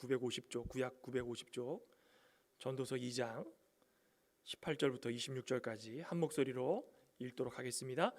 950쪽, 구약 950쪽, 전도서 2장 18절부터 26절까지 한 목소리로 읽도록 하겠습니다.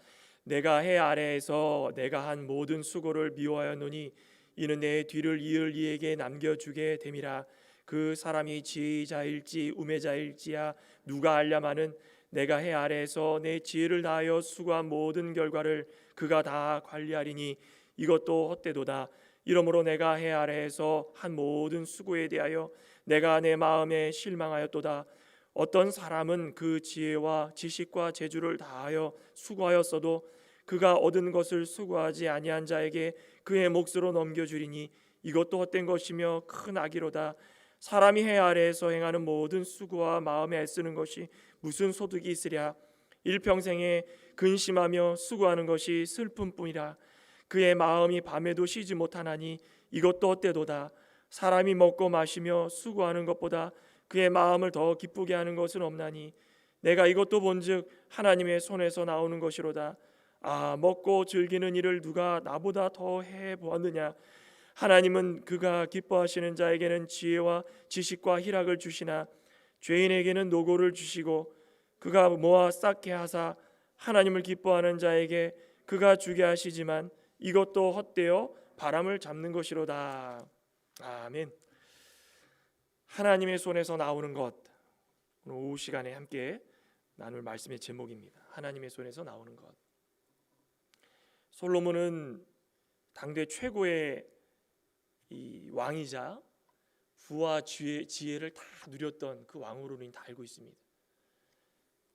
내가 해 아래에서 내가 한 모든 수고를 미워하였노니 이는 내 뒤를 이을 이에게 남겨주게 됨이라. 그 사람이 지혜자일지 우매자일지야 누가 알랴마는 내가 해 아래에서 내 지혜를 다하여 수고한 모든 결과를 그가 다 관리하리니 이것도 헛되도다. 이러므로 내가 해 아래에서 한 모든 수고에 대하여 내가 내 마음에 실망하였도다. 어떤 사람은 그 지혜와 지식과 재주를 다하여 수고하였어도 그가 얻은 것을 수고하지 아니한 자에게 그의 몫으로 넘겨주리니 이것도 헛된 것이며 큰 악이로다. 사람이 해 아래에서 행하는 모든 수고와 마음에 애쓰는 것이 무슨 소득이 있으랴. 일평생에 근심하며 수고하는 것이 슬픔뿐이라. 그의 마음이 밤에도 쉬지 못하나니 이것도 헛되도다. 사람이 먹고 마시며 수고하는 것보다 그의 마음을 더 기쁘게 하는 것은 없나니 내가 이것도 본즉 하나님의 손에서 나오는 것이로다. 아, 먹고 즐기는 일을 누가 나보다 더 해보았느냐. 하나님은 그가 기뻐하시는 자에게는 지혜와 지식과 희락을 주시나 죄인에게는 노고를 주시고 그가 모아 쌓게 하사 하나님을 기뻐하는 자에게 그가 주게 하시지만 이것도 헛되어 바람을 잡는 것이로다. 아멘. 하나님의 손에서 나오는 것, 오늘 오후 시간에 함께 나눌 말씀의 제목입니다. 하나님의 손에서 나오는 것. 솔로몬은 당대 최고의 이 왕이자 부와 지혜를 다 누렸던 그 왕으로 우리는 다 알고 있습니다.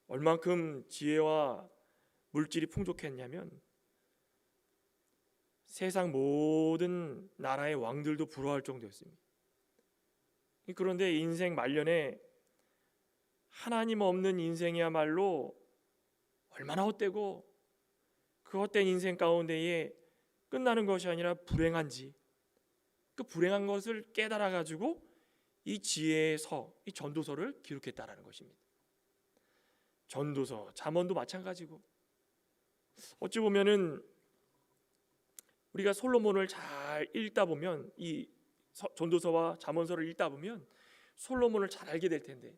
얼만큼 지혜와 물질이 풍족했냐면 세상 모든 나라의 왕들도 부러워할 정도였습니다. 그런데 인생 말년에 하나님 없는 인생이야말로 얼마나 헛되고 그 헛된 인생 가운데에 끝나는 것이 아니라 불행한지, 그 불행한 것을 깨달아 가지고 이 지혜의 서, 이 전도서를 기록했다라는 것입니다. 전도서, 잠언도 마찬가지고 어찌 보면은 우리가 솔로몬을 잘 읽다 보면 이 전도서와 잠언서를 읽다 보면 솔로몬을 잘 알게 될 텐데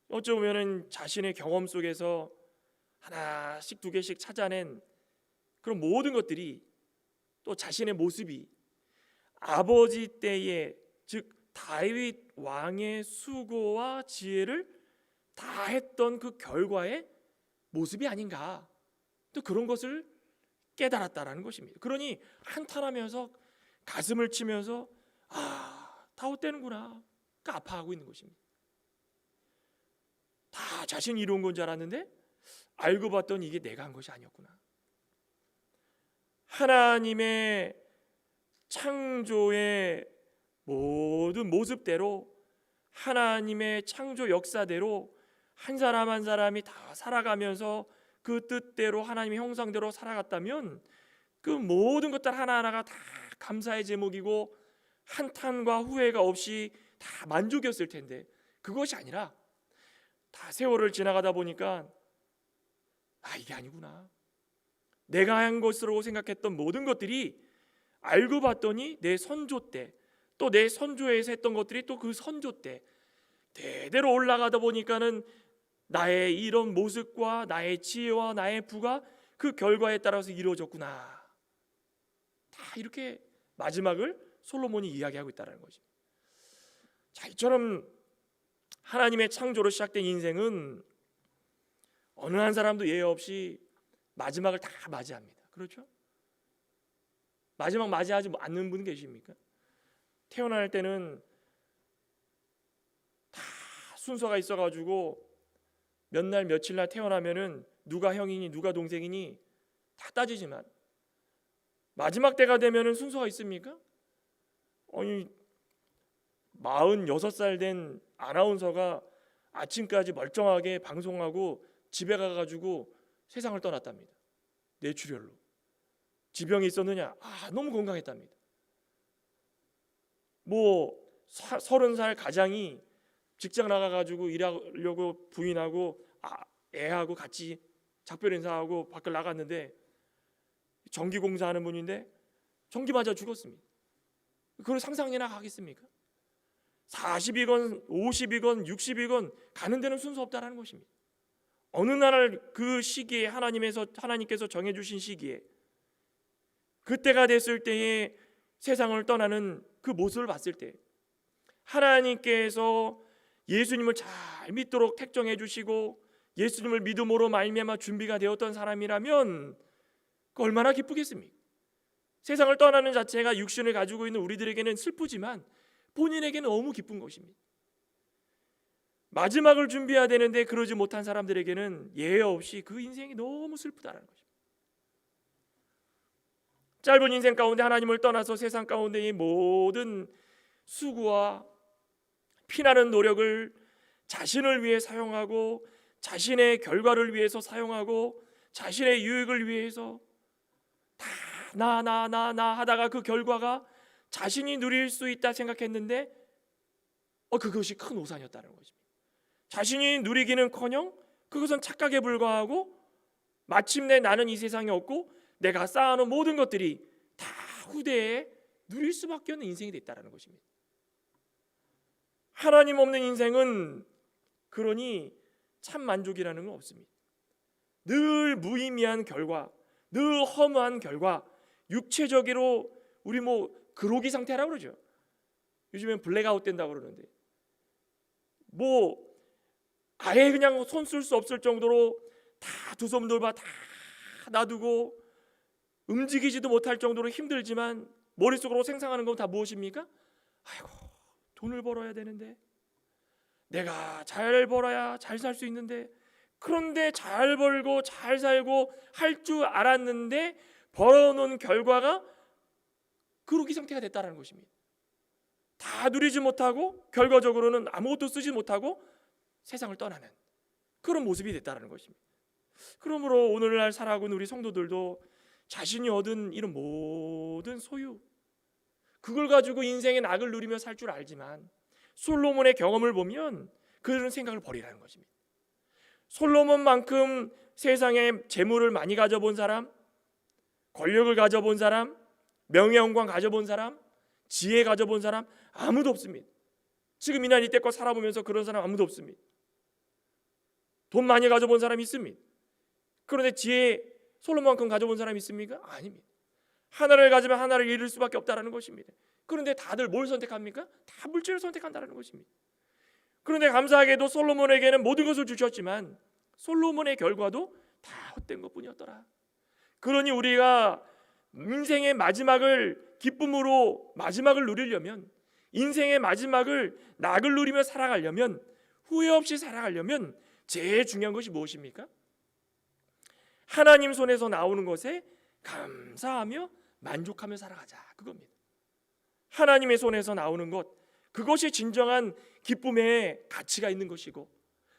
어찌 보면은 자신의 경험 속에서 하나씩 두 개씩 찾아낸 그런 모든 것들이 또 자신의 모습이 아버지 때에 즉 다윗 왕의 수고와 지혜를 다 했던 그 결과의 모습이 아닌가, 또 그런 것을 깨달았다라는 것입니다. 그러니 한탄하면서 가슴을 치면서 다 헛되는구나, 그 아파하고 있는 것입니다. 다 자신이 이룬 건 줄 알았는데 알고 봤더니 이게 내가 한 것이 아니었구나. 하나님의 창조의 모든 모습대로, 하나님의 창조 역사대로 한 사람 한 사람이 다 살아가면서 그 뜻대로 하나님의 형상대로 살아갔다면 그 모든 것들 하나하나가 다 감사의 제목이고 한탄과 후회가 없이 다 만족이었을 텐데 그것이 아니라 다 세월을 지나가다 보니까 이게 아니구나, 내가 한 것으로 생각했던 모든 것들이 알고 봤더니 내 선조 때, 또 내 선조에서 했던 것들이 또 그 선조 때 대대로 올라가다 보니까는 나의 이런 모습과 나의 지혜와 나의 부가 그 결과에 따라서 이루어졌구나. 다 이렇게 마지막을 솔로몬이 이야기하고 있다는 것입니다. 자, 이처럼 하나님의 창조로 시작된 인생은 어느 한 사람도 예외 없이 마지막을 다 맞이합니다. 그렇죠? 마지막 맞이하지 않는 분 계십니까? 태어날 때는 다 순서가 있어가지고 몇 날 며칠 날 태어나면은 누가 형이니 누가 동생이니 다 따지지만 마지막 때가 되면은 순서가 있습니까? 아니 46살 된 아나운서가 아침까지 멀쩡하게 방송하고 집에 가가지고 세상을 떠났답니다. 뇌출혈로. 지병이 있었느냐? 너무 건강했답니다. 30살 가장이 직장 나가가지고 일하려고 부인하고 애하고 같이 작별 인사하고 밖을 나갔는데 전기공사하는 분인데 전기 맞아 죽었습니다. 그걸 상상이나 하겠습니까? 40이건 50이건 60이건 가는 데는 순서 없다라는 것입니다. 어느 날 그 시기에 하나님께서 정해주신 시기에 그때가 됐을 때에 세상을 떠나는 그 모습을 봤을 때 하나님께서 예수님을 잘 믿도록 택정해 주시고 예수님을 믿음으로 말미암아 준비가 되었던 사람이라면 그 얼마나 기쁘겠습니까? 세상을 떠나는 자체가 육신을 가지고 있는 우리들에게는 슬프지만 본인에게는 너무 기쁜 것입니다. 마지막을 준비해야 되는데 그러지 못한 사람들에게는 예외 없이 그 인생이 너무 슬프다는 것입니다. 짧은 인생 가운데 하나님을 떠나서 세상 가운데의 모든 수고와 피나는 노력을 자신을 위해 사용하고 자신의 결과를 위해서 사용하고 자신의 유익을 위해서 다 나 하다가 그 결과가 자신이 누릴 수 있다 생각했는데 그것이 큰 오산이었다는 것입니다. 자신이 누리기는커녕 그것은 착각에 불과하고 마침내 나는 이 세상에 없고 내가 쌓아놓은 모든 것들이 다 후대에 누릴 수밖에 없는 인생이 됐다는 것입니다. 하나님 없는 인생은 그러니 참 만족이라는 건 없습니다. 늘 무의미한 결과, 늘 허무한 결과, 육체적으로 우리 그로기 상태라고 그러죠. 요즘엔 블랙아웃 된다고 그러는데 아예 그냥 손 쓸 수 없을 정도로 다 두 손 돌봐 다 놔두고 움직이지도 못할 정도로 힘들지만 머릿속으로 생각하는 건 다 무엇입니까? 아이고 돈을 벌어야 되는데 내가 잘 벌어야 잘 살 수 있는데 그런데 잘 벌고 잘 살고 할 줄 알았는데 벌어놓은 결과가 그로기 상태가 됐다는 것입니다. 다 누리지 못하고 결과적으로는 아무것도 쓰지 못하고 세상을 떠나는 그런 모습이 됐다는 것입니다. 그러므로 오늘날 살아가고 있는 우리 성도들도 자신이 얻은 이런 모든 소유 그걸 가지고 인생의 낙을 누리며 살 줄 알지만 솔로몬의 경험을 보면 그런 생각을 버리라는 것입니다. 솔로몬만큼 세상에 재물을 많이 가져본 사람, 권력을 가져본 사람, 명예 영광 가져본 사람, 지혜 가져본 사람 아무도 없습니다. 지금 이날 이때껏 살아보면서 그런 사람 아무도 없습니다. 돈 많이 가져본 사람이 있습니다. 그런데 지혜 솔로몬만큼 가져본 사람이 있습니까? 아닙니다. 하나를 가지면 하나를 잃을 수밖에 없다는 것입니다. 그런데 다들 뭘 선택합니까? 다 물질을 선택한다는 것입니다. 그런데 감사하게도 솔로몬에게는 모든 것을 주셨지만 솔로몬의 결과도 다 헛된 것뿐이었더라. 그러니 우리가 인생의 마지막을 기쁨으로 마지막을 누리려면 인생의 마지막을 낙을 누리며 살아가려면 후회 없이 살아가려면 제일 중요한 것이 무엇입니까? 하나님 손에서 나오는 것에 감사하며 만족하며 살아가자 그겁니다. 하나님의 손에서 나오는 것 그것이 진정한 기쁨의 가치가 있는 것이고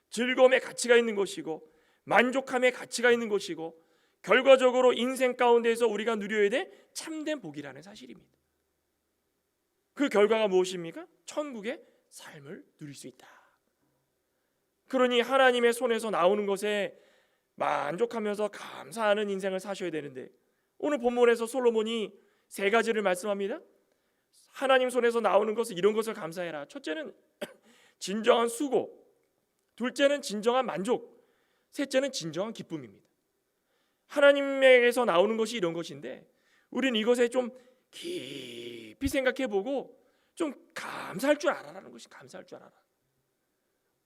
즐거움의 가치가 있는 것이고 만족함의 가치가 있는 것이고 결과적으로 인생 가운데에서 우리가 누려야 될 참된 복이라는 사실입니다. 그 결과가 무엇입니까? 천국의 삶을 누릴 수 있다. 그러니 하나님의 손에서 나오는 것에 만족하면서 감사하는 인생을 사셔야 되는데 오늘 본문에서 솔로몬이 세 가지를 말씀합니다. 하나님 손에서 나오는 것은 이런 것을 감사해라. 첫째는 진정한 수고, 둘째는 진정한 만족, 셋째는 진정한 기쁨입니다. 하나님에게서 나오는 것이 이런 것인데 우리는 이것에 좀 깊이 생각해보고 좀 감사할 줄 알아라는 것이 감사할 줄 알아라.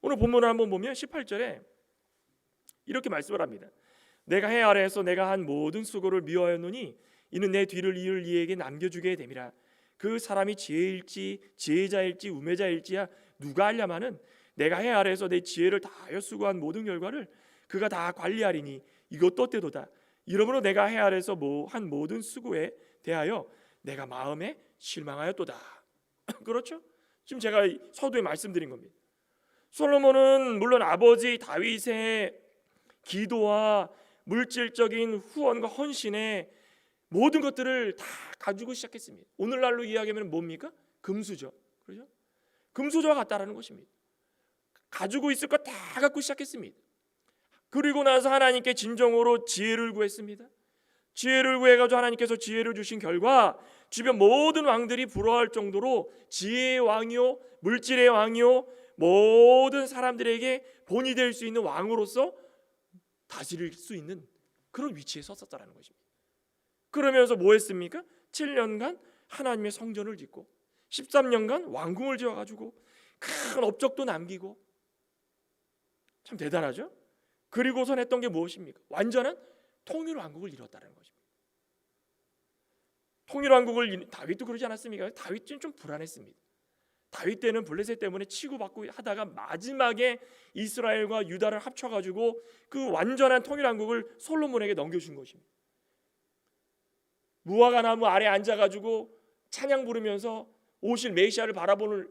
오늘 본문을 한번 보면 18절에 이렇게 말씀을 합니다. 내가 해 아래에서 내가 한 모든 수고를 미워하였노니 이는 내 뒤를 이을 이에게 남겨주게 됨이라. 그 사람이 지혜일지 지혜자일지 우매자일지야 누가 알려마는 내가 해 아래에서 내 지혜를 다하여 수고한 모든 결과를 그가 다 관리하리니 이것도 때도다. 이러므로 내가 해 아래에서 한 모든 수고에 대하여 내가 마음에 실망하였도다. 그렇죠? 지금 제가 서두에 말씀드린 겁니다. 솔로몬은 물론 아버지 다윗의 기도와 물질적인 후원과 헌신에 모든 것들을 다 가지고 시작했습니다. 오늘날로 이야기하면 뭡니까? 금수저. 그렇죠? 금수저와 같다라는 것입니다. 가지고 있을 것 다 갖고 시작했습니다. 그리고 나서 하나님께 진정으로 지혜를 구했습니다. 지혜를 구해가지고 하나님께서 지혜를 주신 결과 주변 모든 왕들이 부러워할 정도로 지혜의 왕이요 물질의 왕이요 모든 사람들에게 본이 될 수 있는 왕으로서 다스릴 수 있는 그런 위치에 섰었다는 것입니다. 그러면서 뭐 했습니까? 7년간 하나님의 성전을 짓고 13년간 왕궁을 지어가지고 큰 업적도 남기고, 참 대단하죠? 그리고선 했던 게 무엇입니까? 완전한 통일왕국을 이뤘다는 것입니다. 통일왕국을 다윗도 그러지 않았습니까? 다윗은 좀 불안했습니다. 다윗 때는 블레셋 때문에 치고받고 하다가 마지막에 이스라엘과 유다를 합쳐가지고 그 완전한 통일왕국을 솔로몬에게 넘겨준 것입니다. 무화과 나무 아래 앉아가지고 찬양 부르면서 오실 메시아를 바라보는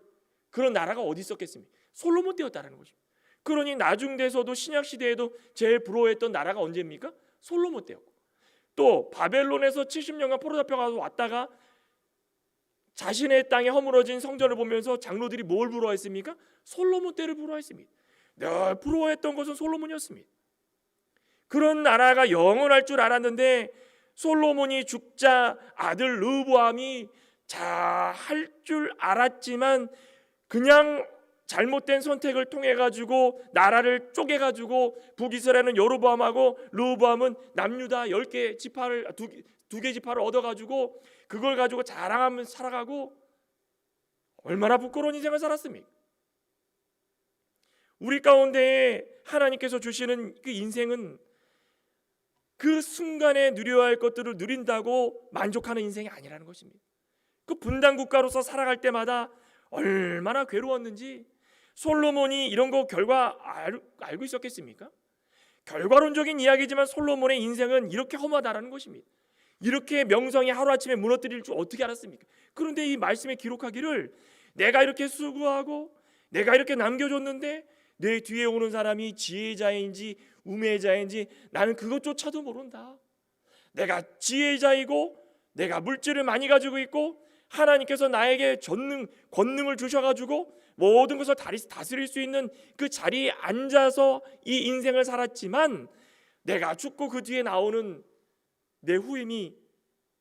그런 나라가 어디 있었겠습니까? 솔로몬 때였다는 것입니다. 그러니 나중 돼서도 신약 시대에도 제일 부러워했던 나라가 언제입니까? 솔로몬 때였고, 또 바벨론에서 70년간 포로 잡혀가서 왔다가 자신의 땅에 허물어진 성전을 보면서 장로들이 뭘 부러워했습니까? 솔로몬 때를 부러워했습니다. 늘 부러워했던 것은 솔로몬이었습니다. 그런 나라가 영원할 줄 알았는데 솔로몬이 죽자 아들 르호보암이 잘 줄 알았지만 그냥 잘못된 선택을 통해 가지고 나라를 쪼개 가지고 북이스라엘은 여로보암하고 르호보암은 남유다 10개 지파를 두 개 지파를 얻어 가지고 그걸 가지고 자랑하면서 살아가고 얼마나 부끄러운 인생을 살았습니까? 우리 가운데 하나님께서 주시는 그 인생은 그 순간에 누려야 할 것들을 누린다고 만족하는 인생이 아니라는 것입니다. 그 분단 국가로서 살아갈 때마다 얼마나 괴로웠는지 솔로몬이 이런 거 결과 알고 있었겠습니까? 결과론적인 이야기지만 솔로몬의 인생은 이렇게 험하다라는 것입니다. 이렇게 명성이 하루아침에 무너뜨릴 줄 어떻게 알았습니까? 그런데 이 말씀에 기록하기를 내가 이렇게 수고하고 내가 이렇게 남겨줬는데 내 뒤에 오는 사람이 지혜자인지 우매자인지 나는 그것조차도 모른다. 내가 지혜자이고 내가 물질을 많이 가지고 있고 하나님께서 나에게 권능을 주셔가지고 모든 것을 다스릴 수 있는 그 자리에 앉아서 이 인생을 살았지만 내가 죽고 그 뒤에 나오는 내 후임이,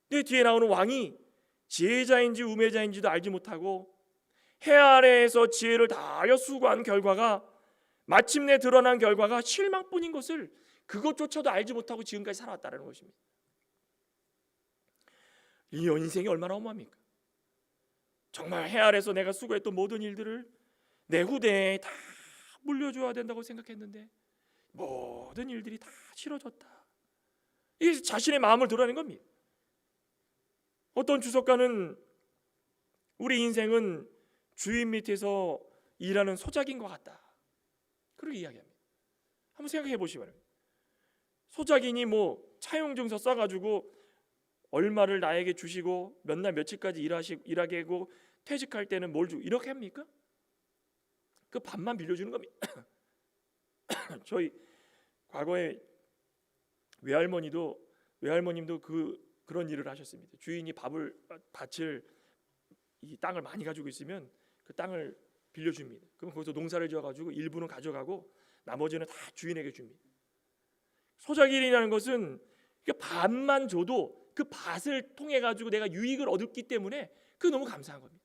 내 뒤에 나오는 왕이 지혜자인지 우매자인지도 알지 못하고 해 아래에서 지혜를 다하여 수고한 결과가 마침내 드러난 결과가 실망뿐인 것을 그것조차도 알지 못하고 지금까지 살아왔다는 것입니다. 이 인생이 얼마나 험합니까? 정말 해 아래에서 내가 수고했던 모든 일들을 내 후대에 다 물려줘야 된다고 생각했는데 모든 일들이 다 싫어졌다. 이게 자신의 마음을 드러낸 겁니다. 어떤 주석가는 우리 인생은 주인 밑에서 일하는 소작인 것 같다, 그렇게 이야기합니다. 한번 생각해 보시기 바랍니다. 소작인이 뭐 차용증서 써가지고 얼마를 나에게 주시고 몇 날 며칠까지 일하게 하고 퇴직할 때는 뭘 주고 이렇게 합니까? 그 밥만 빌려주는 겁니다. 저희 과거에 외할머님도 그런 일을 하셨습니다. 주인이 밭을 이 땅을 많이 가지고 있으면 그 땅을 빌려줍니다. 그럼 거기서 농사를 지어가지고 일부는 가져가고 나머지는 다 주인에게 줍니다. 소작일이라는 것은 밭만 줘도 그 밭을 통해 가지고 내가 유익을 얻었기 때문에 그게 너무 감사한 겁니다.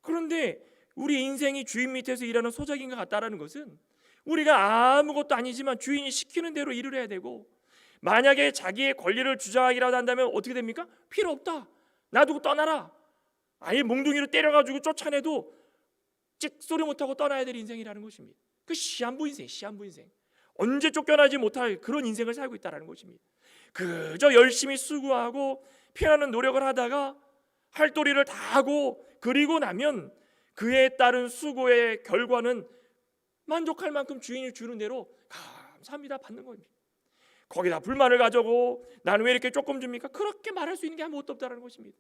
그런데 우리 인생이 주인 밑에서 일하는 소작인 것 같다라는 것은 우리가 아무것도 아니지만 주인이 시키는 대로 일을 해야 되고, 만약에 자기의 권리를 주장하기라도 한다면 어떻게 됩니까? 필요 없다, 놔두고 떠나라, 아예 몽둥이로 때려가지고 쫓아내도 찍소리 못하고 떠나야 될 인생이라는 것입니다. 그 시한부 인생, 언제 쫓겨나지 못할 그런 인생을 살고 있다는 것입니다. 그저 열심히 수고하고 피하는 노력을 하다가 할도리를 다 하고 그리고 나면 그에 따른 수고의 결과는 만족할 만큼 주인이 주는 대로 감사합니다 받는 겁니다. 거기다 불만을 가져고 나는 왜 이렇게 조금 줍니까? 그렇게 말할 수 있는 게 아무것도 없다는 것입니다.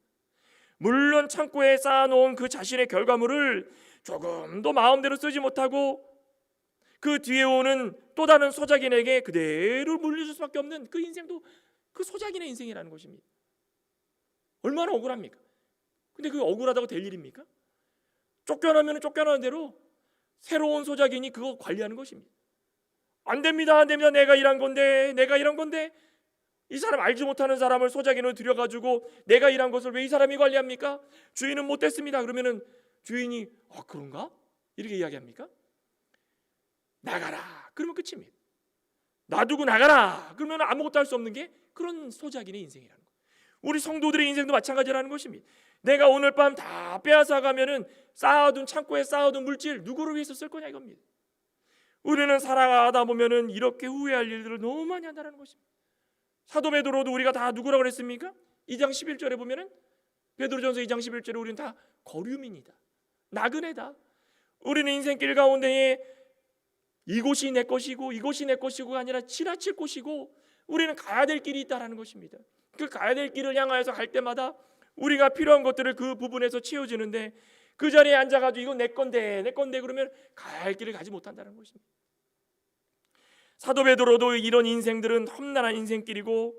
물론 창고에 쌓아놓은 그 자신의 결과물을 조금도 마음대로 쓰지 못하고 그 뒤에 오는 또 다른 소작인에게 그대로 물려줄 수밖에 없는 그 인생도 그 소작인의 인생이라는 것입니다. 얼마나 억울합니까? 근데 그게 억울하다고 될 일입니까? 쫓겨나면 쫓겨나는 대로 새로운 소작인이 그거 관리하는 것입니다. 안 됩니다, 내가 일한 건데 이 사람 알지 못하는 사람을 소작인으로 들여가지고 내가 일한 것을 왜 이 사람이 관리합니까? 주인은 못됐습니다. 그러면은 주인이 그런가? 이렇게 이야기합니까? 나가라. 그러면 끝입니다. 놔두고 나가라. 그러면 아무것도 할 수 없는 게 그런 소작인의 인생이라는 거예요. 우리 성도들의 인생도 마찬가지라는 것입니다. 내가 오늘 밤 다 빼앗아 가면은 쌓아둔 창고에 쌓아둔 물질 누구를 위해서 쓸 거냐 이겁니다. 우리는 살아가다 보면은 이렇게 후회할 일들을 너무 많이 한다는 것입니다. 사도 베드로도 우리가 다 누구라고 그랬습니까? 2장 11절에 보면은 베드로전서 2장 11절에 우리는 다 거류민이다. 나그네다. 우리는 인생길 가운데에 이곳이 내 것이고 이곳이 내 것이고가 아니라 지나칠 곳이고 우리는 가야 될 길이 있다라는 것입니다. 그 가야 될 길을 향하여서 갈 때마다 우리가 필요한 것들을 그 부분에서 채워주는데 그 자리에 앉아가지고 이건 내 건데 그러면 가야 할 길을 가지 못한다는 것입니다. 사도 베드로도 이런 인생들은 험난한 인생길이고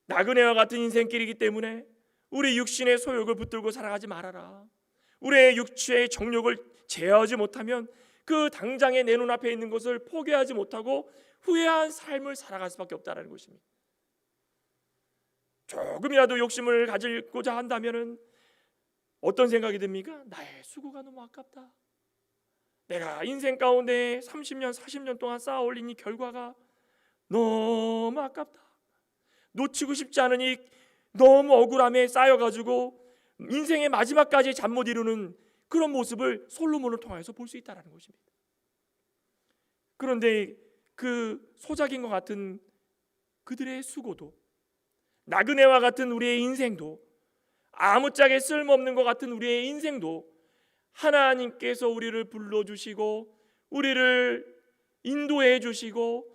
나그네와 같은 인생길이기 때문에 우리 육신의 소욕을 붙들고 살아가지 말아라. 우리의 육체의 정욕을 제어하지 못하면 그 당장에 내 눈앞에 있는 것을 포기하지 못하고 후회한 삶을 살아갈 수밖에 없다는 것입니다. 조금이라도 욕심을 가지고자 한다면은 어떤 생각이 듭니까? 나의 수고가 너무 아깝다. 내가 인생 가운데 30년, 40년 동안 쌓아 올린 이 결과가 너무 아깝다. 놓치고 싶지 않은 이 너무 억울함에 쌓여가지고 인생의 마지막까지 잠 못 이루는 그런 모습을 솔로몬을 통해서 볼 수 있다는 것입니다. 그런데 그 소작인과 같은 그들의 수고도, 나그네와 같은 우리의 인생도, 아무짝에 쓸모없는 것 같은 우리의 인생도 하나님께서 우리를 불러주시고 우리를 인도해 주시고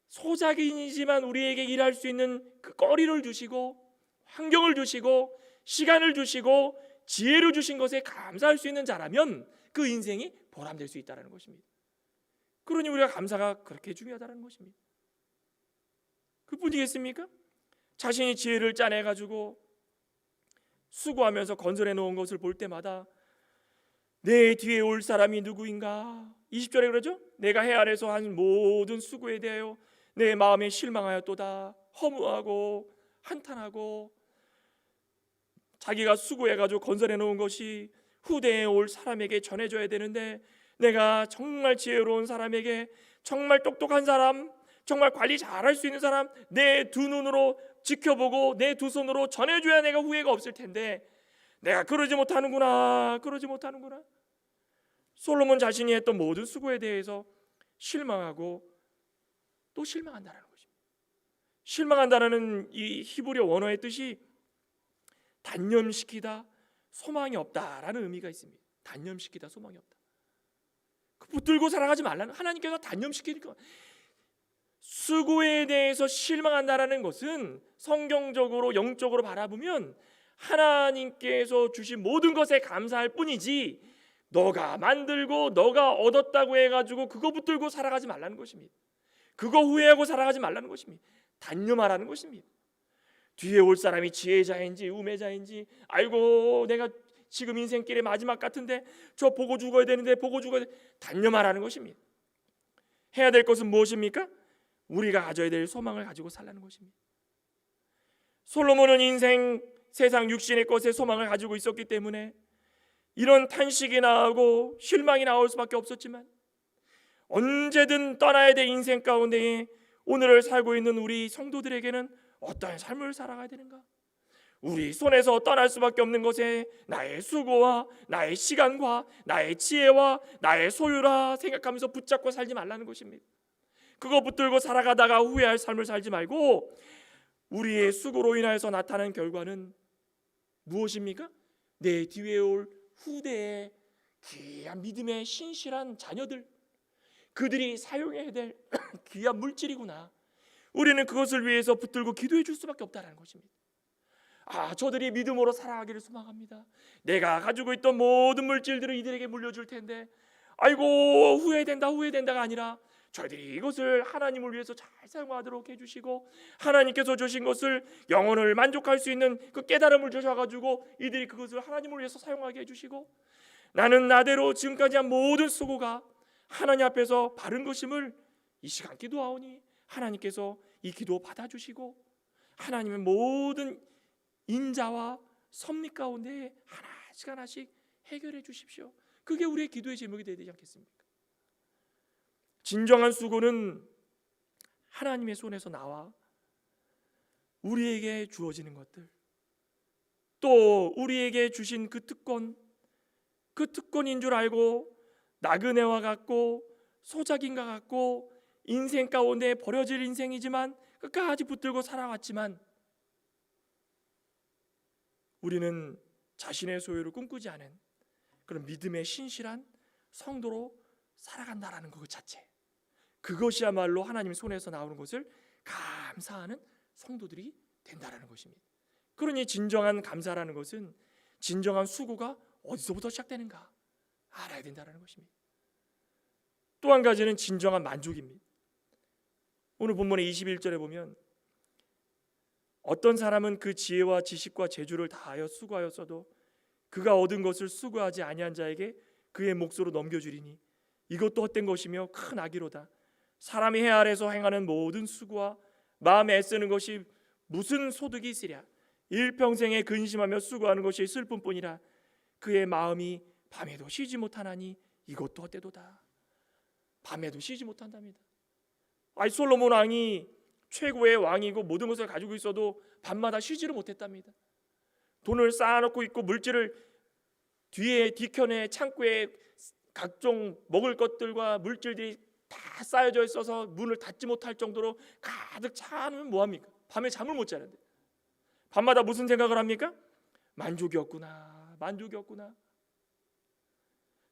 소작인이지만 우리에게 일할 수 있는 그 거리를 주시고 환경을 주시고 시간을 주시고 지혜를 주신 것에 감사할 수 있는 자라면 그 인생이 보람될 수 있다는 것입니다. 그러니 우리가 감사가 그렇게 중요하다는 것입니다. 그뿐이겠습니까? 자신이 지혜를 짜내가지고 수고하면서 건설해 놓은 것을 볼 때마다 내 뒤에 올 사람이 누구인가? 20절에 그러죠? 내가 해 아래서 한 모든 수고에 대하여 내 마음에 실망하였도다. 허무하고 한탄하고 자기가 수고해가지고 건설해 놓은 것이 후대에 올 사람에게 전해져야 되는데 내가 정말 지혜로운 사람에게, 정말 똑똑한 사람, 정말 관리 잘할 수 있는 사람 내 두 눈으로 지켜보고 내 두 손으로 전해줘야 내가 후회가 없을 텐데 내가 그러지 못하는구나. 솔로몬 자신이 했던 모든 수고에 대해서 실망하고 또 실망한다는 것입니다. 실망한다는 이 히브리어 원어의 뜻이 단념시키다, 소망이 없다라는 의미가 있습니다. 단념시키다, 소망이 없다. 붙들고 살아가지 말라는, 하나님께서 단념시키니까. 수고에 대해서 실망한다라는 것은 성경적으로 영적으로 바라보면 하나님께서 주신 모든 것에 감사할 뿐이지 너가 만들고 너가 얻었다고 해가지고 그거 붙들고 살아가지 말라는 것입니다. 그거 후회하고 살아가지 말라는 것입니다. 단념하라는 것입니다. 뒤에 올 사람이 지혜자인지 우매자인지, 아이고 내가 지금 인생길의 마지막 같은데 저 보고 죽어야 되는데 단념하라는 것입니다. 해야 될 것은 무엇입니까? 우리가 가져야 될 소망을 가지고 살라는 것입니다. 솔로몬은 인생 세상 육신의 것에 소망을 가지고 있었기 때문에 이런 탄식이 나오고 실망이 나올 수밖에 없었지만 언제든 떠나야 될 인생 가운데에 오늘을 살고 있는 우리 성도들에게는 어떠한 삶을 살아가야 되는가? 우리 손에서 떠날 수밖에 없는 것에 나의 수고와 나의 시간과 나의 지혜와 나의 소유라 생각하면서 붙잡고 살지 말라는 것입니다. 그거 붙들고 살아가다가 후회할 삶을 살지 말고 우리의 수고로 인하여서 나타나는 결과는 무엇입니까? 내 뒤에 올 후대의 귀한 믿음의 신실한 자녀들, 그들이 사용해야 될 귀한 물질이구나. 우리는 그것을 위해서 붙들고 기도해 줄 수밖에 없다는 것입니다. 저들이 믿음으로 살아가기를 소망합니다. 내가 가지고 있던 모든 물질들을 이들에게 물려줄 텐데 아이고 후회된다가 아니라 저희들이 이것을 하나님을 위해서 잘 사용하도록 해주시고 하나님께서 주신 것을 영혼을 만족할 수 있는 그 깨달음을 주셔가지고 이들이 그것을 하나님을 위해서 사용하게 해주시고 나는 나대로 지금까지 한 모든 수고가 하나님 앞에서 바른 것임을 이 시간 기도하오니 하나님께서 이 기도 받아주시고 하나님의 모든 인자와 섭리 가운데 하나씩 하나씩 해결해 주십시오. 그게 우리의 기도의 제목이 되어야 되지 않겠습니까? 진정한 수고는 하나님의 손에서 나와 우리에게 주어지는 것들, 또 우리에게 주신 그 특권인 줄 알고 나그네와 같고 소작인과 같고 인생 가운데 버려질 인생이지만 끝까지 붙들고 살아왔지만 우리는 자신의 소유를 꿈꾸지 않은 그런 믿음의 신실한 성도로 살아간다라는 것 자체, 그것이야말로 하나님의 손에서 나오는 것을 감사하는 성도들이 된다라는 것입니다. 그러니 진정한 감사라는 것은 진정한 수고가 어디서부터 시작되는가 알아야 된다는 것입니다. 또 한 가지는 진정한 만족입니다. 오늘 본문의 21절에 보면 어떤 사람은 그 지혜와 지식과 재주를 다하여 수고하였어도 그가 얻은 것을 수고하지 아니한 자에게 그의 몫으로 넘겨주리니 이것도 헛된 것이며 큰 악이로다. 사람이 해 아래서 행하는 모든 수고와 마음에 애쓰는 것이 무슨 소득이 있으랴. 일평생에 근심하며 수고하는 것이 슬픔뿐이라. 그의 마음이 밤에도 쉬지 못하나니 이것도 헛되도다. 밤에도 쉬지 못한답니다. 솔로몬 왕이 최고의 왕이고 모든 것을 가지고 있어도 밤마다 쉬지를 못했답니다. 돈을 쌓아놓고 있고 물질을 뒤에 뒤편에 창고에 각종 먹을 것들과 물질들이 다 쌓여져 있어서 문을 닫지 못할 정도로 가득 차면 뭐합니까? 밤에 잠을 못 자는데 밤마다 무슨 생각을 합니까? 만족이 없구나, 만족이 없구나.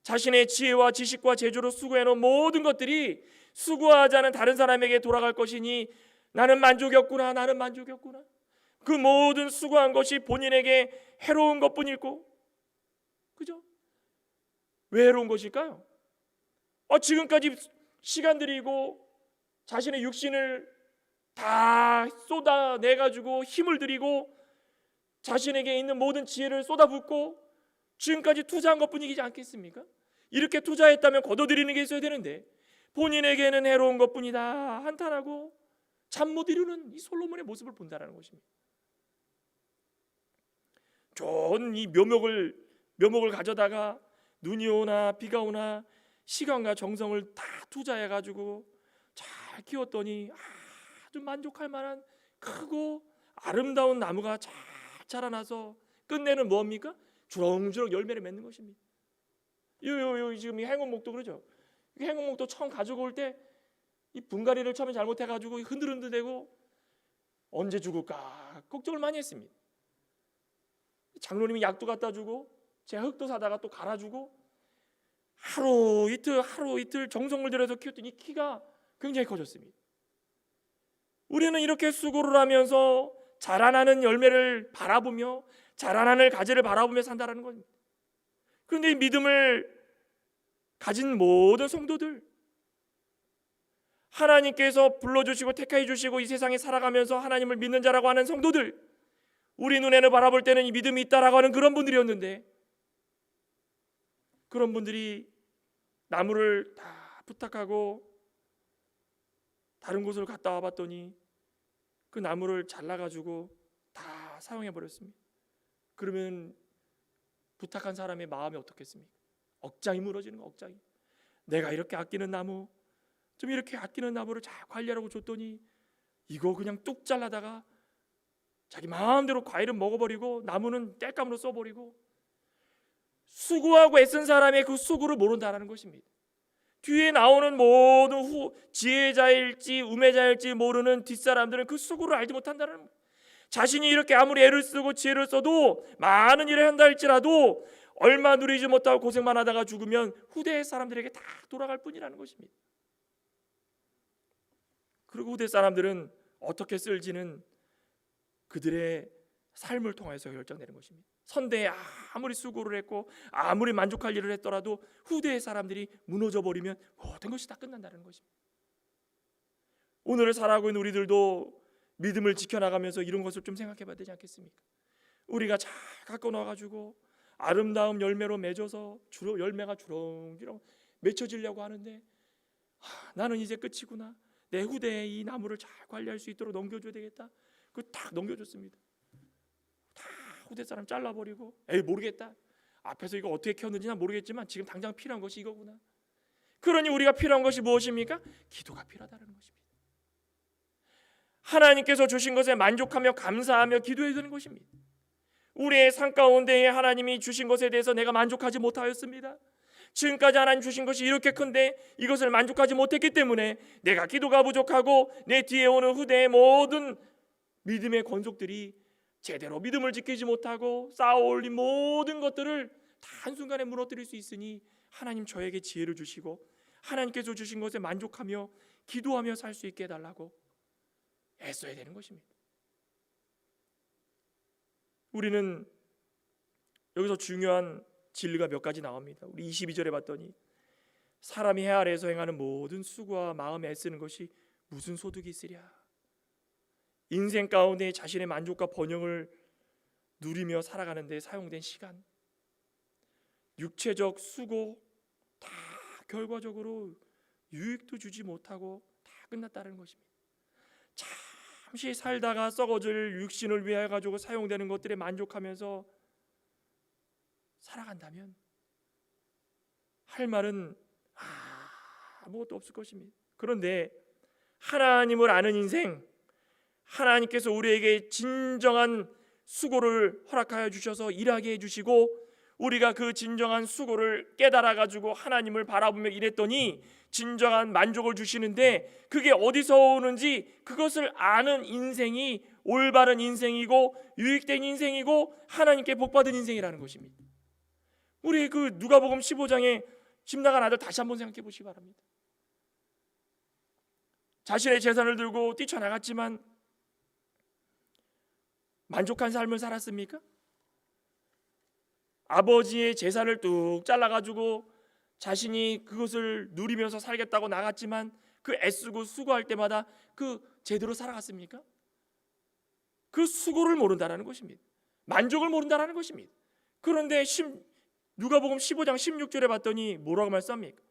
자신의 지혜와 지식과 재주로 수고해놓은 모든 것들이 수고하지 않은 다른 사람에게 돌아갈 것이니 나는 만족이 없구나, 나는 만족이 없구나. 그 모든 수고한 것이 본인에게 해로운 것뿐이고, 그죠? 왜 해로운 것일까요? 지금까지 시간 들이고 자신의 육신을 다 쏟아내가지고 힘을 들이고 자신에게 있는 모든 지혜를 쏟아붓고 지금까지 투자한 것뿐이지 않겠습니까? 이렇게 투자했다면 거둬들이는 게 있어야 되는데 본인에게는 해로운 것뿐이다 한탄하고 잠 못 이루는 이 솔로몬의 모습을 본다는 것입니다. 좋은 이 묘목을 가져다가 눈이 오나 비가 오나 시간과 정성을 다 투자해가지고 잘 키웠더니 아주 만족할 만한 크고 아름다운 나무가 잘 자라나서 끝내는 뭡니까? 주렁주렁 열매를 맺는 것입니다. 지금 이 행운목도 그러죠. 이 행운목도 처음 가지고 올 때 이 분갈이를 처음에 잘못해가지고 흔들흔들대고 언제 죽을까 걱정을 많이 했습니다. 장로님이 약도 갖다 주고 제가 흙도 사다가 또 갈아주고 하루 이틀 정성을 들여서 키웠더니 키가 굉장히 커졌습니다. 우리는 이렇게 수고를 하면서 자라나는 열매를 바라보며 자라나는 가지를 바라보며 산다라는 겁니다. 그런데 이 믿음을 가진 모든 성도들, 하나님께서 불러주시고 택하여 주시고 이 세상에 살아가면서 하나님을 믿는 자라고 하는 성도들, 우리 눈에는 바라볼 때는 이 믿음이 있다라고 하는 그런 분들이었는데 그런 분들이 나무를 다 부탁하고 다른 곳을 갔다 와봤더니 그 나무를 잘라가지고 다 사용해버렸습니다. 그러면 부탁한 사람의 마음이 어떻겠습니까? 억장이 무너지는 거, 억장이. 내가 이렇게 아끼는 나무, 좀 이렇게 아끼는 나무를 잘 관리하라고 줬더니 이거 그냥 뚝 잘라다가 자기 마음대로 과일은 먹어버리고 나무는 땔감으로 써버리고 수고하고 애쓴 사람의 그 수고를 모른다는 것입니다. 뒤에 나오는 모든 지혜자일지 우매자일지 모르는 뒷사람들은 그 수고를 알지 못한다는 거예요. 자신이 이렇게 아무리 애를 쓰고 지혜를 써도 많은 일을 한다 할지라도 얼마 누리지 못하고 고생만 하다가 죽으면 후대 사람들에게 다 돌아갈 뿐이라는 것입니다. 그리고 후대 사람들은 어떻게 쓸지는 그들의 삶을 통해서 결정되는 것입니다. 선대에 아무리 수고를 했고 아무리 만족할 일을 했더라도 후대의 사람들이 무너져 버리면 모든 것이 다 끝난다는 것입니다. 오늘을 살아가고 있는 우리들도 믿음을 지켜나가면서 이런 것을 좀 생각해 봐야 되지 않겠습니까? 우리가 잘 갖고 나와가지고 아름다운 열매로 맺어서 열매가 주렁주렁 맺혀지려고 하는데 나는 이제 끝이구나, 내 후대에 이 나무를 잘 관리할 수 있도록 넘겨줘야 되겠다, 그 딱 넘겨줬습니다. 다 후대 사람 잘라버리고 에이 모르겠다. 앞에서 이거 어떻게 켰는지 난 모르겠지만 지금 당장 필요한 것이 이거구나. 그러니 우리가 필요한 것이 무엇입니까? 기도가 필요하다는 것입니다. 하나님께서 주신 것에 만족하며 감사하며 기도해야 되는 것입니다. 우리의 삶 가운데에 하나님이 주신 것에 대해서 내가 만족하지 못하였습니다. 지금까지 하나님 주신 것이 이렇게 큰데 이것을 만족하지 못했기 때문에 내가 기도가 부족하고 내 뒤에 오는 후대의 모든 믿음의 권속들이 제대로 믿음을 지키지 못하고 쌓아올린 모든 것들을 다 한순간에 무너뜨릴 수 있으니 하나님 저에게 지혜를 주시고 하나님께서 주신 것에 만족하며 기도하며 살 수 있게 해달라고 애써야 되는 것입니다. 우리는 여기서 중요한 진리가 몇 가지 나옵니다. 우리 22절에 봤더니 사람이 해 아래에서 행하는 모든 수고와 마음에 애쓰는 것이 무슨 소득이 있으랴. 인생 가운데 자신의 만족과 번영을 누리며 살아가는 데 사용된 시간, 육체적 수고 다 결과적으로 유익도 주지 못하고 다 끝났다는 것입니다. 잠시 살다가 썩어질 육신을 위하여 가지고 사용되는 것들에 만족하면서 살아간다면 할 말은 아무것도 없을 것입니다. 그런데 하나님을 아는 인생, 하나님께서 우리에게 진정한 수고를 허락하여 주셔서 일하게 해주시고 우리가 그 진정한 수고를 깨달아 가지고 하나님을 바라보며 일했더니 진정한 만족을 주시는데 그게 어디서 오는지 그것을 아는 인생이 올바른 인생이고 유익된 인생이고 하나님께 복받은 인생이라는 것입니다. 우리 그 누가복음 15장에 집 나간 아들 다시 한번 생각해 보시기 바랍니다. 자신의 재산을 들고 뛰쳐나갔지만 만족한 삶을 살았습니까? 아버지의 재산을 뚝 잘라가지고 자신이 그것을 누리면서 살겠다고 나갔지만 그 애쓰고 수고할 때마다 그 제대로 살아갔습니까? 그 수고를 모른다는 것입니다. 만족을 모른다는 것입니다. 그런데 누가복음 15장 16절에 봤더니 뭐라고 말씀합니까?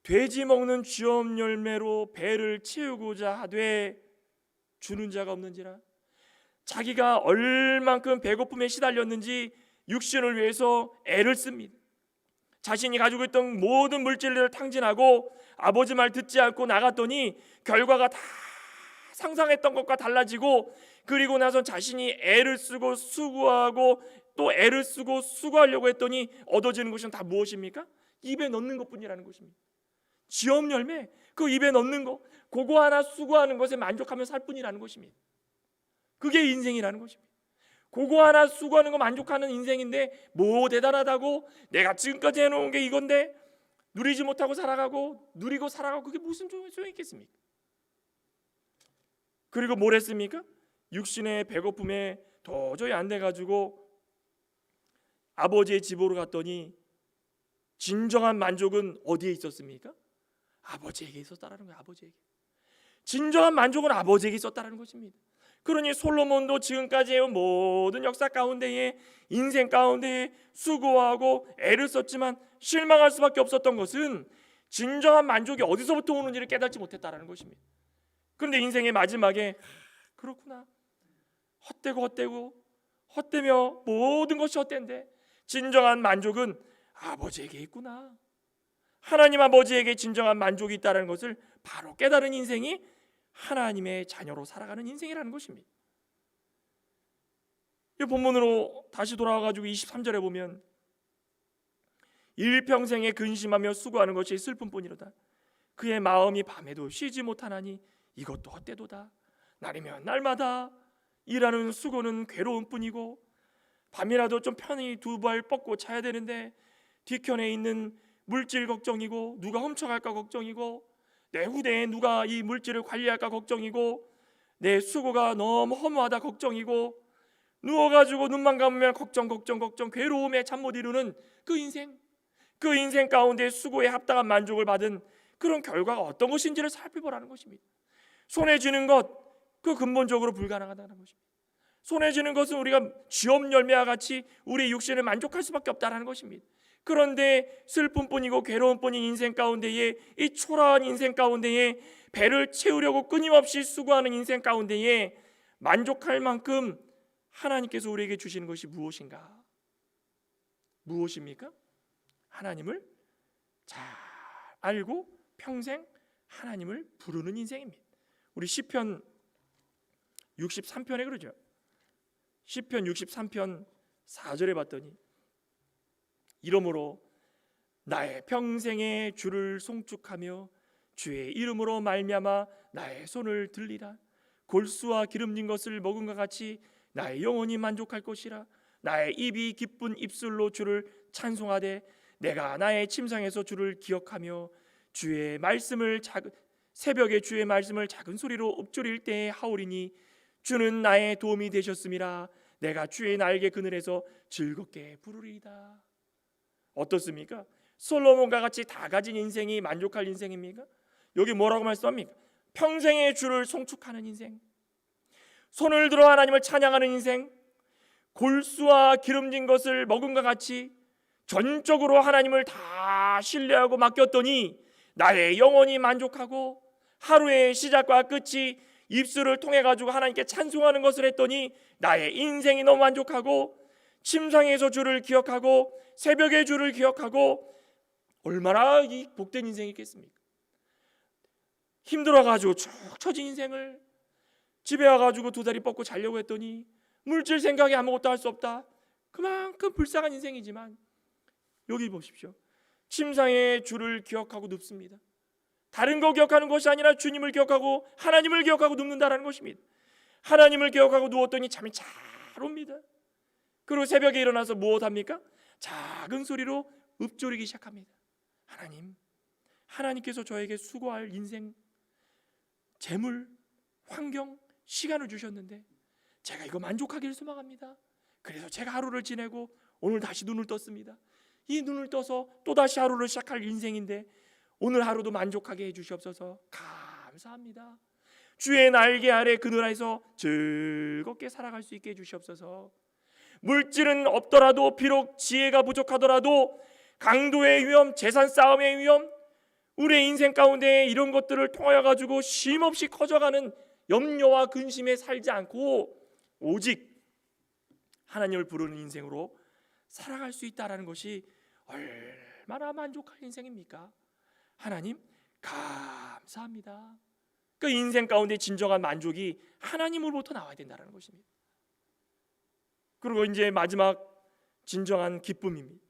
돼지 먹는 쥐엄 열매로 배를 채우고자 하되 주는 자가 없는지라. 자기가 얼만큼 배고픔에 시달렸는지 육신을 위해서 애를 씁니다. 자신이 가지고 있던 모든 물질들을 탕진하고 아버지 말 듣지 않고 나갔더니 결과가 다 상상했던 것과 달라지고 그리고 나서 자신이 애를 쓰고 수고하고 또 애를 쓰고 수고하려고 했더니 얻어지는 것은 다 무엇입니까? 입에 넣는 것뿐이라는 것입니다. 쥐엄 열매, 그 입에 넣는 거, 그거 하나 수고하는 것에 만족하며 살 뿐이라는 것입니다. 그게 인생이라는 것입니다. 그거 하나 수고하는 거 만족하는 인생인데 뭐 대단하다고 내가 지금까지 해놓은 게 이건데 누리지 못하고 살아가고 누리고 살아가고 그게 무슨 소용이 있겠습니까? 그리고 뭘 했습니까? 육신의 배고픔에 도저히 안 돼가지고 아버지의 집으로 갔더니 진정한 만족은 어디에 있었습니까? 아버지에게 있었다라는 거예요. 아버지에게. 진정한 만족은 아버지에게 있었다라는 것입니다. 그러니 솔로몬도 지금까지 해온 모든 역사 가운데에 인생 가운데에 수고하고 애를 썼지만 실망할 수밖에 없었던 것은 진정한 만족이 어디서부터 오는지를 깨닫지 못했다라는 것입니다. 그런데 인생의 마지막에 그렇구나, 헛되며 모든 것이 헛된데 진정한 만족은 아버지에게 있구나. 하나님 아버지에게 진정한 만족이 있다는 것을 바로 깨달은 인생이 하나님의 자녀로 살아가는 인생이라는 것입니다. 이 본문으로 다시 돌아와가지고 23절에 보면 일평생에 근심하며 수고하는 것이 슬픔뿐이로다. 그의 마음이 밤에도 쉬지 못하나니 이것도 헛되도다. 날이면 날마다 일하는 수고는 괴로운 뿐이고 밤이라도 좀 편히 두 발 뻗고 자야 되는데 뒤편에 있는 물질 걱정이고 누가 훔쳐갈까 걱정이고 내 후대에 누가 이 물질을 관리할까 걱정이고 내 수고가 너무 허무하다 걱정이고 누워가지고 눈만 감으면 걱정 괴로움에 잠 못 이루는 그 인생 가운데 수고에 합당한 만족을 받은 그런 결과가 어떤 것인지를 살펴보라는 것입니다. 손에 쥐는 것 그 근본적으로 불가능하다는 것입니다. 손에 쥐는 것은 우리가 쥐엄 열매와 같이 우리 육신을 만족할 수밖에 없다는 것입니다. 그런데 슬픔뿐이고 괴로움뿐인 인생 가운데에 이 초라한 인생 가운데에 배를 채우려고 끊임없이 수고하는 인생 가운데에 만족할 만큼 하나님께서 우리에게 주시는 것이 무엇인가? 무엇입니까? 하나님을 잘 알고 평생 하나님을 부르는 인생입니다. 우리 시편 63편에 그러죠. 시편 63편 4절에 봤더니 이러므로 나의 평생에 주를 송축하며 주의 이름으로 말미암아 나의 손을 들리라. 골수와 기름진 것을 먹은과 같이 나의 영혼이 만족할 것이라. 나의 입이 기쁜 입술로 주를 찬송하되 내가 나의 침상에서 주를 기억하며 주의 말씀을 새벽에 주의 말씀을 작은 소리로 읊조릴 때에 하오리니 주는 나의 도움이 되셨음이라. 내가 주의 날개 그늘에서 즐겁게 부르리이다. 어떻습니까? 솔로몬과 같이 다 가진 인생이 만족할 인생입니까? 여기 뭐라고 말씀합니까? 평생의 주를 송축하는 인생, 손을 들어 하나님을 찬양하는 인생, 골수와 기름진 것을 먹은과 같이 전적으로 하나님을 다 신뢰하고 맡겼더니 나의 영혼이 만족하고 하루의 시작과 끝이 입술을 통해 가지고 하나님께 찬송하는 것을 했더니 나의 인생이 너무 만족하고 침상에서 주를 기억하고 새벽에 주를 기억하고 얼마나 이 복된 인생이 있겠습니까? 힘들어가지고 축 처진 인생을 집에 와가지고 두 다리 뻗고 자려고 했더니 물질 생각에 아무것도 할 수 없다. 그만큼 불쌍한 인생이지만 여기 보십시오. 침상에 주를 기억하고 눕습니다. 다른 거 기억하는 것이 아니라 주님을 기억하고 하나님을 기억하고 눕는다라는 것입니다. 하나님을 기억하고 누웠더니 잠이 잘 옵니다. 그리고 새벽에 일어나서 무엇합니까? 작은 소리로 읊조리기 시작합니다. 하나님께서 저에게 수고할 인생, 재물, 환경, 시간을 주셨는데 제가 이거 만족하기를 소망합니다. 그래서 제가 하루를 지내고 오늘 다시 눈을 떴습니다. 이 눈을 떠서 또다시 하루를 시작할 인생인데 오늘 하루도 만족하게 해주시옵소서. 감사합니다. 주의 날개 아래 그늘 아래서 즐겁게 살아갈 수 있게 해주시옵소서. 물질은 없더라도 비록 지혜가 부족하더라도 강도의 위험, 재산 싸움의 위험, 우리의 인생 가운데 이런 것들을 통하여 가지고 쉼없이 커져가는 염려와 근심에 살지 않고 오직 하나님을 부르는 인생으로 살아갈 수 있다라는 것이 얼마나 만족할 인생입니까? 하나님 감사합니다. 그 인생 가운데 진정한 만족이 하나님으로부터 나와야 된다는 것입니다. 그리고 이제 마지막 진정한 기쁨입니다.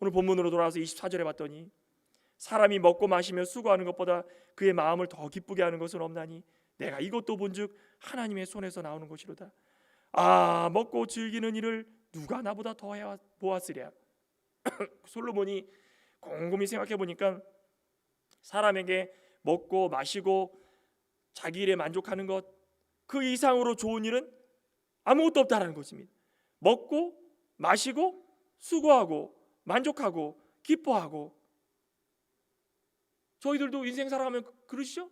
오늘 본문으로 돌아와서 24절에 봤더니 사람이 먹고 마시며 수고하는 것보다 그의 마음을 더 기쁘게 하는 것은 없나니 내가 이것도 본즉 하나님의 손에서 나오는 것이로다. 아, 먹고 즐기는 일을 누가 나보다 더 해보았으랴. 솔로몬이 곰곰이 생각해 보니까 사람에게 먹고 마시고 자기 일에 만족하는 것, 그 이상으로 좋은 일은 아무것도 없다라는 것입니다. 먹고 마시고 수고하고 만족하고 기뻐하고. 저희들도 인생 살아가면 그러시죠?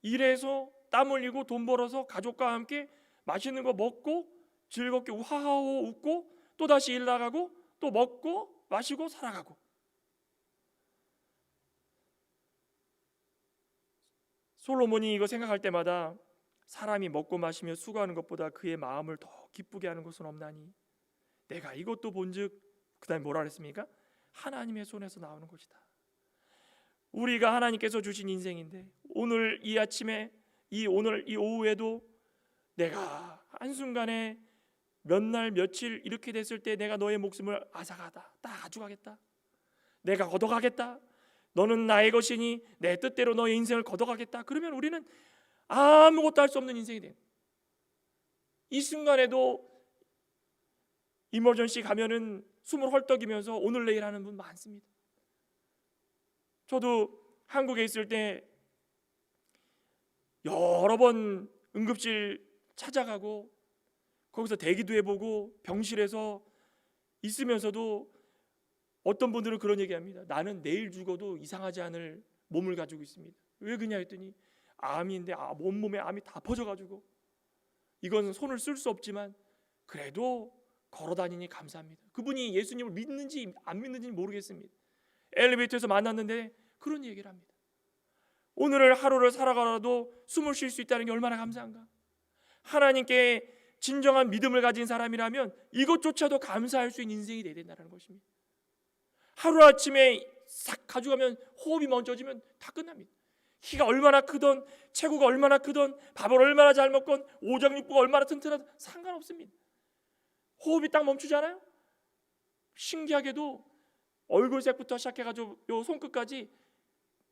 일해서 땀 흘리고 돈 벌어서 가족과 함께 맛있는 거 먹고 즐겁게 우하하호 웃고 또다시 일 나가고 또 먹고 마시고 살아가고. 솔로몬이 이거 생각할 때마다 사람이 먹고 마시며 수고하는 것보다 그의 마음을 더 기쁘게 하는 것은 없나니 내가 이것도 본즉, 그 다음에 뭐라 그랬습니까? 하나님의 손에서 나오는 것이다. 우리가 하나님께서 주신 인생인데 오늘 이 아침에 오늘 이 오후에도 내가 한순간에 몇 날 며칠 이렇게 됐을 때 내가 너의 목숨을 앗아가다 다 가져가겠다, 내가 걷어가겠다, 너는 나의 것이니 내 뜻대로 너의 인생을 걷어가겠다. 그러면 우리는 아무것도 할 수 없는 인생이 돼. 이 순간에도 이머전시 가면은 숨을 헐떡이면서 오늘 내일 하는 분 많습니다. 저도 한국에 있을 때 여러 번 응급실 찾아가고 거기서 대기도 해보고 병실에서 있으면서도 어떤 분들은 그런 얘기합니다. 나는 내일 죽어도 이상하지 않을 몸을 가지고 있습니다. 왜 그러냐 했더니 암인데 온몸에 암이 다 퍼져가지고 이건 손을 쓸 수 없지만 그래도 걸어다니니 감사합니다. 그분이 예수님을 믿는지 안 믿는지 모르겠습니다. 엘리베이터에서 만났는데 그런 얘기를 합니다. 오늘을 하루를 살아가라도 숨을 쉴 수 있다는 게 얼마나 감사한가. 하나님께 진정한 믿음을 가진 사람이라면 이것조차도 감사할 수 있는 인생이 되어야 된다는 것입니다. 하루아침에 싹 가져가면 호흡이 멈춰지면 다 끝납니다. 키가 얼마나 크던, 체구가 얼마나 크던, 밥을 얼마나 잘 먹건, 오장육부가 얼마나 튼튼하든 상관없습니다. 호흡이 딱 멈추잖아요. 신기하게도 얼굴색부터 시작해가지고 요 손끝까지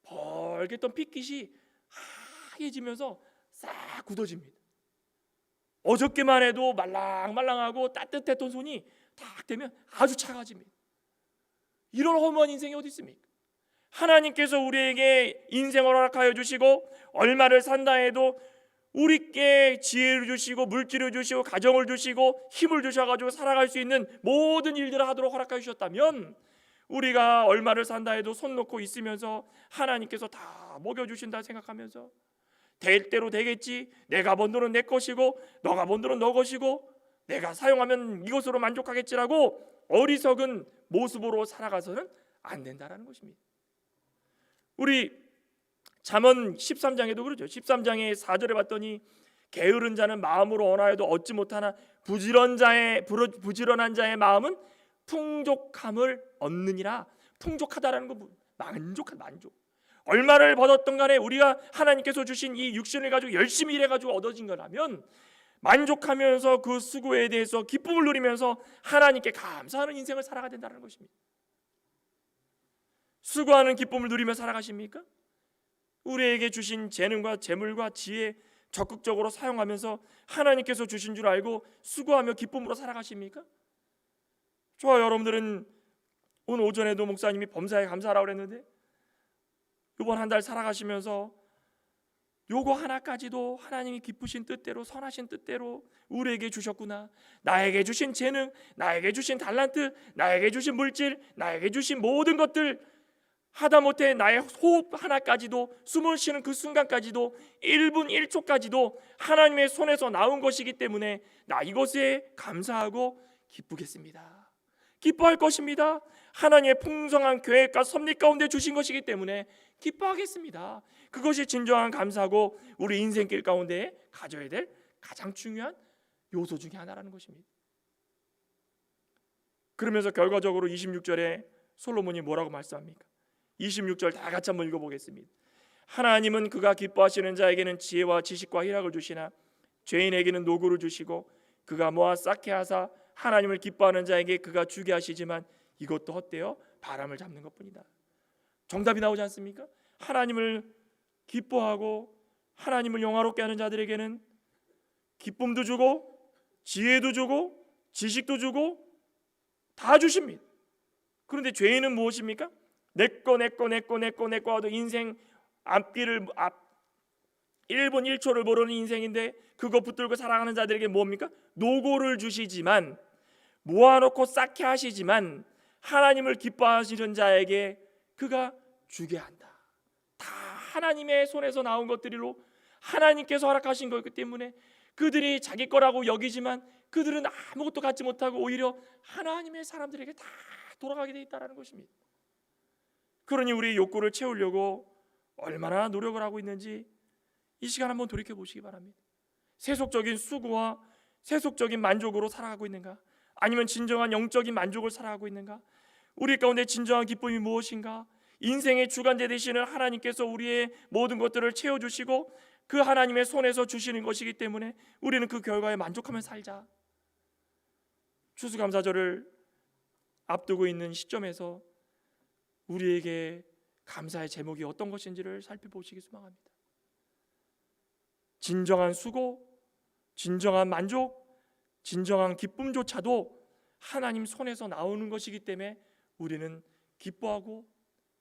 벌갰던 핏깃이 하얘지면서 싹 굳어집니다. 어저께만 해도 말랑말랑하고 따뜻했던 손이 딱 되면 아주 차가워집니다. 이런 허무한 인생이 어디 있습니까? 하나님께서 우리에게 인생을 허락하여 주시고 얼마를 산다 해도 우리께 지혜를 주시고 물질을 주시고 가정을 주시고 힘을 주셔가지고 살아갈 수 있는 모든 일들을 하도록 허락하여 주셨다면, 우리가 얼마를 산다 해도 손 놓고 있으면서 하나님께서 다 먹여주신다 생각하면서 될 대로 되겠지, 내가 번 돈은 내 것이고 너가 번 돈은 너 것이고 내가 사용하면 이것으로 만족하겠지라고 어리석은 모습으로 살아가서는 안 된다라는 것입니다. 우리 잠언 13장에도 그러죠. 13장의 4절에 봤더니 게으른 자는 마음으로 원하여도 얻지 못하나 부지런한 자의 마음은 풍족함을 얻느니라. 풍족하다라는 거, 만족. 얼마를 벌었던 간에 우리가 하나님께서 주신 이 육신을 가지고 열심히 일해가지고 얻어진 거라면 만족하면서 그 수고에 대해서 기쁨을 누리면서 하나님께 감사하는 인생을 살아가야 된다는 것입니다. 수고하는 기쁨을 누리며 살아가십니까? 우리에게 주신 재능과 재물과 지혜 적극적으로 사용하면서 하나님께서 주신 줄 알고 수고하며 기쁨으로 살아가십니까? 저와 여러분들은 오늘 오전에도 목사님이 범사에 감사하라고 그랬는데, 이번 한 달 살아가시면서 요거 하나까지도 하나님이 기쁘신 뜻대로, 선하신 뜻대로 우리에게 주셨구나. 나에게 주신 재능, 나에게 주신 달란트, 나에게 주신 물질, 나에게 주신 모든 것들, 하다못해 나의 호흡 하나까지도, 숨을 쉬는 그 순간까지도, 1분 1초까지도 하나님의 손에서 나온 것이기 때문에 나 이것에 감사하고 기쁘겠습니다. 기뻐할 것입니다. 하나님의 풍성한 계획과 섭리 가운데 주신 것이기 때문에 기뻐하겠습니다. 그것이 진정한 감사고 우리 인생길 가운데 가져야 될 가장 중요한 요소 중에 하나라는 것입니다. 그러면서 결과적으로 26절에 솔로몬이 뭐라고 말씀합니까? 26절 다 같이 한번 읽어보겠습니다. 하나님은 그가 기뻐하시는 자에게는 지혜와 지식과 희락을 주시나 죄인에게는 노고를 주시고 그가 모아 쌓게 하사 하나님을 기뻐하는 자에게 그가 주게 하시지만 이것도 헛되어 바람을 잡는 것뿐이다. 정답이 나오지 않습니까? 하나님을 기뻐하고 하나님을 영화롭게 하는 자들에게는 기쁨도 주고 지혜도 주고 지식도 주고 다 주십니다. 그런데 죄인은 무엇입니까? 내꺼 하도 인생 앞길을 1분 1초를 모르는 인생인데 그거 붙들고 살아가는 자들에게 뭡니까? 노고를 주시지만, 모아놓고 쌓게 하시지만 하나님을 기뻐하시는 자에게 그가 주게 한다. 다 하나님의 손에서 나온 것들로 하나님께서 허락하신 거기 때문에 그들이 자기 거라고 여기지만 그들은 아무것도 갖지 못하고 오히려 하나님의 사람들에게 다 돌아가게 돼 있다는 것입니다. 그러니 우리의 욕구를 채우려고 얼마나 노력을 하고 있는지 이 시간 한번 돌이켜 보시기 바랍니다. 세속적인 수고와 세속적인 만족으로 살아가고 있는가? 아니면 진정한 영적인 만족을 살아가고 있는가? 우리 가운데 진정한 기쁨이 무엇인가? 인생의 주관자 되시는 하나님께서 우리의 모든 것들을 채워주시고 그 하나님의 손에서 주시는 것이기 때문에 우리는 그 결과에 만족하며 살자. 추수감사절을 앞두고 있는 시점에서 우리에게 감사의 제목이 어떤 것인지를 살펴보시기 소망합니다. 진정한 수고, 진정한 만족, 진정한 기쁨조차도 하나님 손에서 나오는 것이기 때문에 우리는 기뻐하고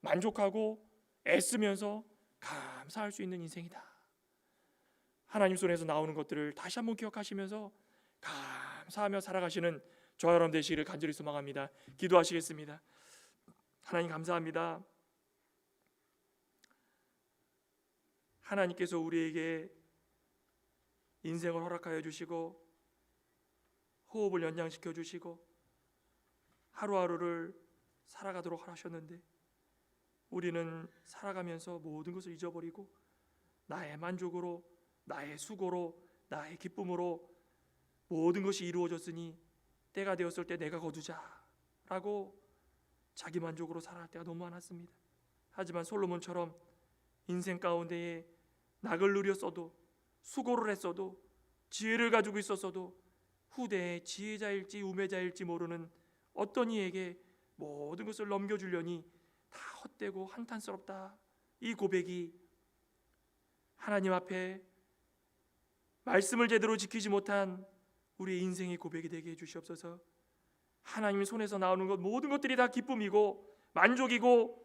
만족하고 애쓰면서 감사할 수 있는 인생이다. 하나님 손에서 나오는 것들을 다시 한번 기억하시면서 감사하며 살아가시는 저와 여러분 되시기를 간절히 소망합니다. 기도하시겠습니다. 하나님 감사합니다. 하나님께서 우리에게 인생을 허락하여 주시고 호흡을 연장시켜 주시고 하루하루를 살아가도록 하셨는데 우리는 살아가면서 모든 것을 잊어버리고 나의 만족으로, 나의 수고로, 나의 기쁨으로 모든 것이 이루어졌으니 때가 되었을 때 내가 거두자라고 자기 만족으로 살아갈 때가 너무 많았습니다. 하지만 솔로몬처럼 인생 가운데에 낙을 누렸어도 수고를 했어도 지혜를 가지고 있었어도 후대에 지혜자일지 우매자일지 모르는 어떤 이에게 모든 것을 넘겨주려니 다 헛되고 한탄스럽다. 이 고백이 하나님 앞에 말씀을 제대로 지키지 못한 우리의 인생의 고백이 되게 해주시옵소서. 하나님 손에서 나오는 것 모든 것들이 다 기쁨이고 만족이고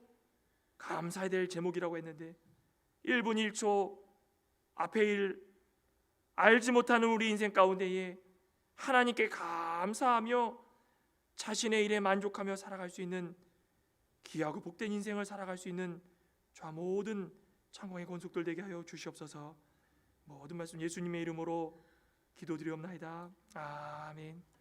감사해야 될 제목이라고 했는데 1분 1초 앞에 일 알지 못하는 우리 인생 가운데에 하나님께 감사하며 자신의 일에 만족하며 살아갈 수 있는 귀하고 복된 인생을 살아갈 수 있는 저와 모든 창공의 권속들 되게 하여 주시옵소서. 모든 말씀 예수님의 이름으로 기도드리옵나이다. 아멘.